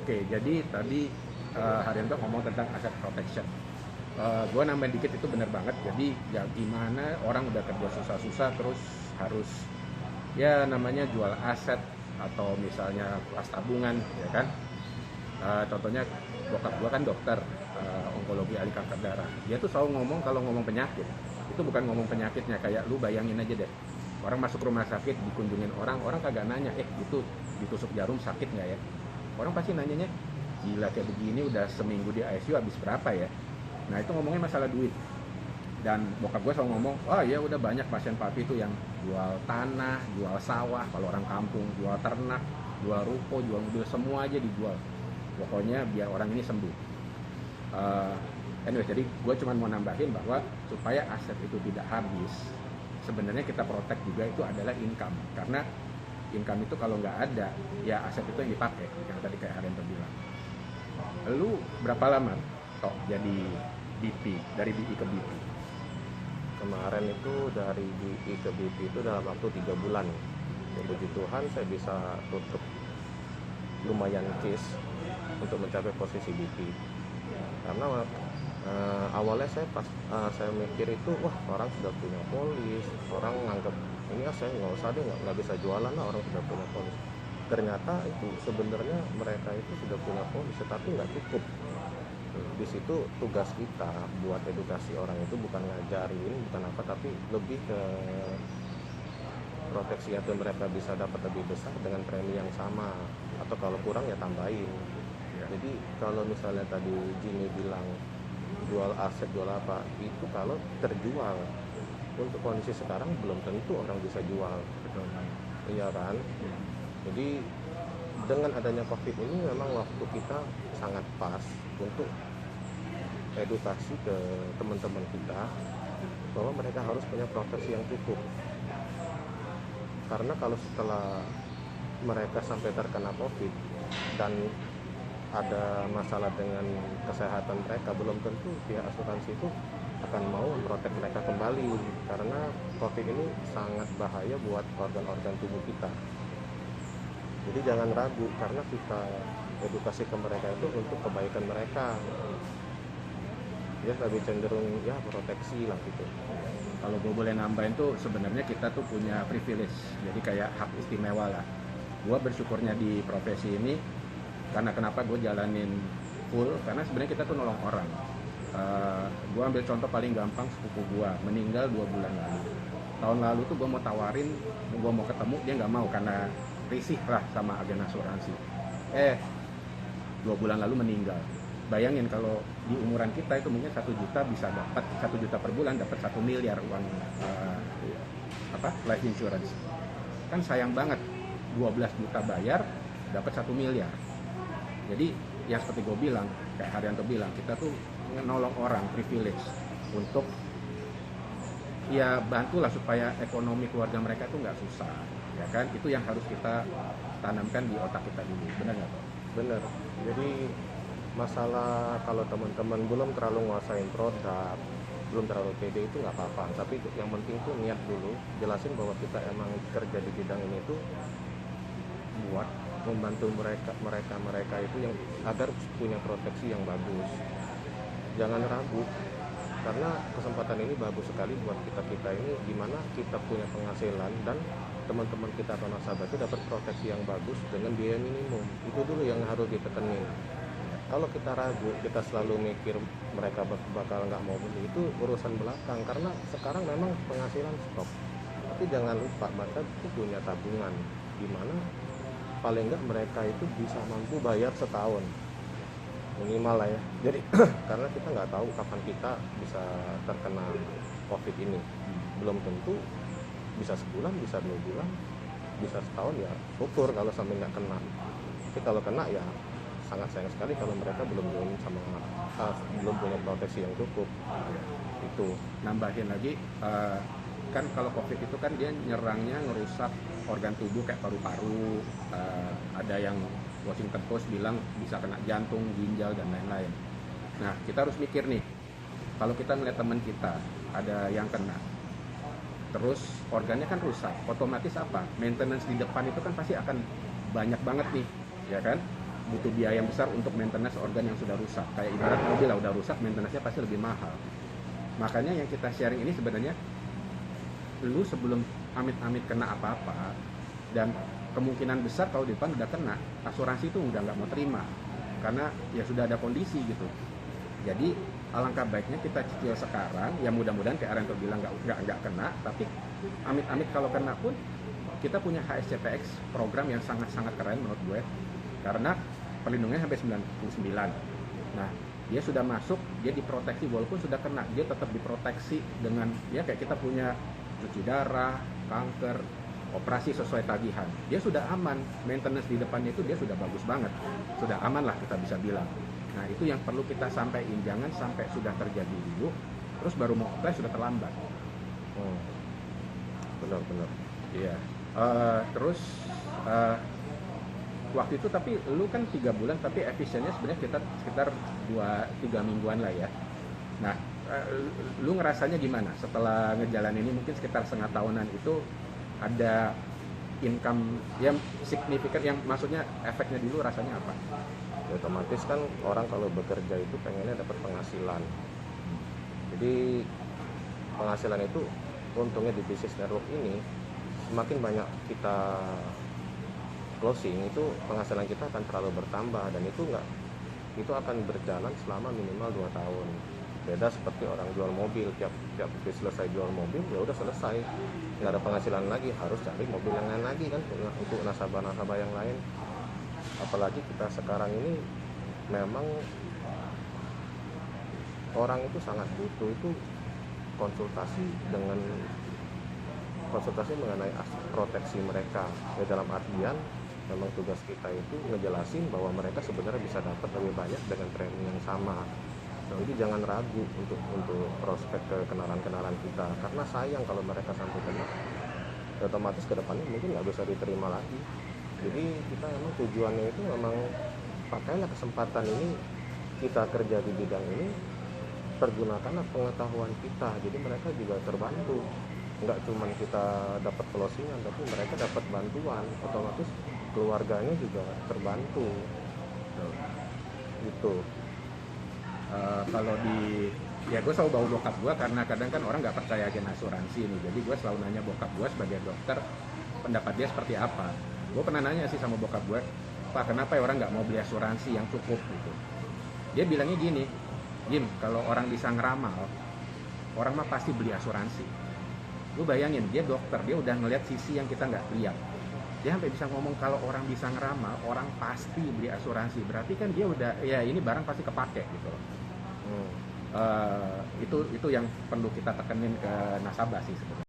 Oke, jadi tadi Haryanto ngomong tentang asset protection. Gue nambahin dikit, itu bener banget. Jadi ya gimana orang udah kerja susah-susah terus harus ya namanya jual aset atau misalnya kelas tabungan, ya kan. Contohnya bokap gue kan dokter, onkologi ahli kanker darah. Dia tuh selalu ngomong, kalau ngomong penyakit itu bukan ngomong penyakitnya, kayak lu bayangin aja deh, orang masuk rumah sakit dikunjungin orang kagak nanya itu ditusuk jarum sakit nggak ya. Orang pasti nanyanya, gila kayak begini udah seminggu di ICU habis berapa ya. Nah itu ngomongnya masalah duit. Dan bokap gue selalu ngomong, oh ya udah banyak pasien papi itu yang jual tanah, jual sawah, kalau orang kampung jual ternak, jual ruko, jual mobil, semua aja dijual, pokoknya biar orang ini sembuh. Anyway, jadi gue cuma mau nambahin bahwa supaya aset itu tidak habis, sebenarnya kita protect juga itu adalah income. Karena income itu kalau nggak ada, ya aset itu yang dipakai, yang tadi kayak Haryanto bilang. Lu berapa lama toh jadi BP, dari BI ke BP? Kemarin itu dari BI ke BP itu dalam waktu 3 bulan. Ya, puji Tuhan saya bisa tutup lumayan case untuk mencapai posisi BP. Karena awalnya saya mikir itu, wah orang sudah punya polis, orang nganggap ini saya nggak usah deh, nggak bisa jualan lah, orang sudah punya polis. Ternyata itu sebenarnya mereka itu sudah punya polis, tetapi nggak cukup. Di situ tugas kita buat edukasi orang itu bukan ngajarin, bukan apa, tapi lebih ke proteksi atau mereka bisa dapat lebih besar dengan premi yang sama, atau kalau kurang ya tambahin. Jadi kalau misalnya tadi Jimmy bilang jual aset, jual apa, itu kalau terjual. Untuk kondisi sekarang belum tentu orang bisa jual. Betul. Iya kan? Jadi dengan adanya COVID ini memang waktu kita sangat pas untuk edukasi ke teman-teman kita bahwa mereka harus punya proteksi yang cukup. Karena kalau setelah mereka sampai terkena COVID dan ada masalah dengan kesehatan mereka, belum tentu pihak asuransi itu akan mau memprotek mereka kembali, karena COVID ini sangat bahaya buat organ-organ tubuh kita. Jadi jangan ragu, karena kita edukasi ke mereka itu untuk kebaikan mereka. Ya lebih cenderung ya proteksi lah gitu. Kalau gue boleh nambahin tuh, sebenarnya kita tuh punya privilege, jadi kayak hak istimewa lah. Gue bersyukurnya di profesi ini, karena kenapa gue jalanin full, karena sebenarnya kita tuh nolong orang. Gue ambil contoh paling gampang, sepupu gue meninggal 2 bulan lalu. Tahun lalu tuh gue mau tawarin, gue mau ketemu, dia nggak mau karena risih lah sama agen asuransi. 2 bulan lalu meninggal. Bayangin kalau di umuran kita itu mungkin 1 juta bisa dapat 1 juta per bulan, dapat 1 miliar uang life insurance. Kan sayang banget, 12 juta bayar dapat 1 miliar. Jadi ya seperti gue bilang, kayak Haryanto bilang, kita tuh nolong orang, privilege untuk ya bantulah supaya ekonomi keluarga mereka tuh nggak susah, ya kan. Itu yang harus kita tanamkan di otak kita dulu, benar nggak Pak? Bener. Jadi masalah kalau teman-teman belum terlalu nguasain produk, belum terlalu pede, itu nggak apa-apa, tapi yang penting tuh niat dulu, jelasin bahwa kita emang kerja di bidang ini tuh buat membantu mereka itu yang agar punya proteksi yang bagus. Jangan ragu, karena kesempatan ini bagus sekali buat kita ini, dimana kita punya penghasilan dan teman-teman kita atau nasabah itu dapat proteksi yang bagus dengan biaya minimum. Itu dulu yang harus ditekenin. Kalau kita ragu, kita selalu mikir mereka bakal nggak mau beli, itu urusan belakang, karena sekarang memang penghasilan stop. Tapi jangan lupa mereka itu punya tabungan, dimana paling nggak mereka itu bisa mampu bayar setahun minimal lah ya. Jadi karena kita nggak tahu kapan kita bisa terkena COVID ini, belum tentu bisa sebulan, bisa 2 bulan, bisa setahun, ya syukur kalau sampai nggak kena. Tapi kalau kena ya sangat sayang sekali kalau mereka belum punya proteksi yang cukup. Itu Nambahin lagi, kan kalau COVID itu kan dia nyerangnya ngerusak organ tubuh kayak paru-paru, ada yang Washington Post bilang bisa kena jantung, ginjal, dan lain-lain. Nah kita harus mikir nih, kalau kita ngeliat teman kita ada yang kena, terus organnya kan rusak, otomatis apa? Maintenance di depan itu kan pasti akan banyak banget nih, ya kan? butuh biaya yang besar untuk maintenance organ yang sudah rusak. Kayak ibarat mobil lah udah rusak, maintenance-nya pasti lebih mahal. Makanya yang kita sharing ini sebenarnya lu sebelum amit-amit kena apa-apa, dan kemungkinan besar kalau di depan udah kena, asuransi itu udah nggak mau terima karena ya sudah ada kondisi gitu. Jadi alangkah baiknya kita cicil sekarang, ya mudah-mudahan kayak Aranto bilang nggak kena, tapi amit-amit kalau kena pun kita punya HSCPX, program yang sangat-sangat keren menurut gue, karena perlindungannya sampai 99. Nah, dia sudah masuk, dia diproteksi walaupun sudah kena, dia tetap diproteksi dengan ya kayak kita punya cuci darah, kanker, operasi sesuai tagihan. Dia sudah aman, maintenance di depannya itu dia sudah bagus banget, sudah aman lah kita bisa bilang. Nah, itu yang perlu kita sampaikan, jangan sampai sudah terjadi dulu terus baru mau apply sudah terlambat. Benar-benar. Iya. Terus waktu itu tapi lu kan 3 bulan, tapi efisiennya sebenarnya kita sekitar 2-3 mingguan lah ya. Nah, lu ngerasanya gimana setelah ngejalan ini? Mungkin sekitar setengah tahunan itu ada income yang signifikan, yang maksudnya efeknya dulu rasanya apa? Ya, otomatis kan orang kalau bekerja itu pengennya dapat penghasilan. Jadi penghasilan itu untungnya di bisnis network ini, semakin banyak kita closing itu penghasilan kita akan terlalu bertambah, dan itu akan berjalan selama minimal 2 tahun. Beda seperti orang jual mobil, tiap selesai jual mobil ya udah selesai, nggak ada penghasilan lagi, harus cari mobil yang lain lagi kan untuk nasabah-nasabah yang lain. Apalagi kita sekarang ini memang orang itu sangat butuh itu konsultasi mengenai proteksi mereka. Ya, dalam artian memang tugas kita itu ngejelasin bahwa mereka sebenarnya bisa dapat lebih banyak dengan premi yang sama. Jadi jangan ragu untuk prospek ke kenalan kita, karena sayang kalau mereka sampai kena, otomatis kedepannya mungkin nggak bisa diterima lagi. Jadi kita memang tujuannya itu memang pakailah kesempatan ini, kita kerja di bidang ini, pergunakanlah pengetahuan kita, jadi mereka juga terbantu. Nggak cuma kita dapat closingan, tapi mereka dapat bantuan, otomatis keluarganya juga terbantu gitu. Kalau ya gue selalu bawa bokap gue, karena kadang kan orang nggak percaya agen asuransi nih, jadi gue selalu nanya bokap gue sebagai dokter pendapat dia seperti apa. Gue pernah nanya sih sama bokap gue, Pak, kenapa ya orang nggak mau beli asuransi yang cukup gitu. Dia bilangnya gini, Jim, kalau orang bisa ngeramal, orang mah pasti beli asuransi. Lu bayangin, dia dokter, dia udah ngeliat sisi yang kita nggak lihat. Dia sampai bisa ngomong kalau orang bisa ngeramal, orang pasti beli asuransi. Berarti kan dia udah, ya ini barang pasti kepake gitu loh. Itu yang perlu kita tekenin ke nasabah sih sebenarnya.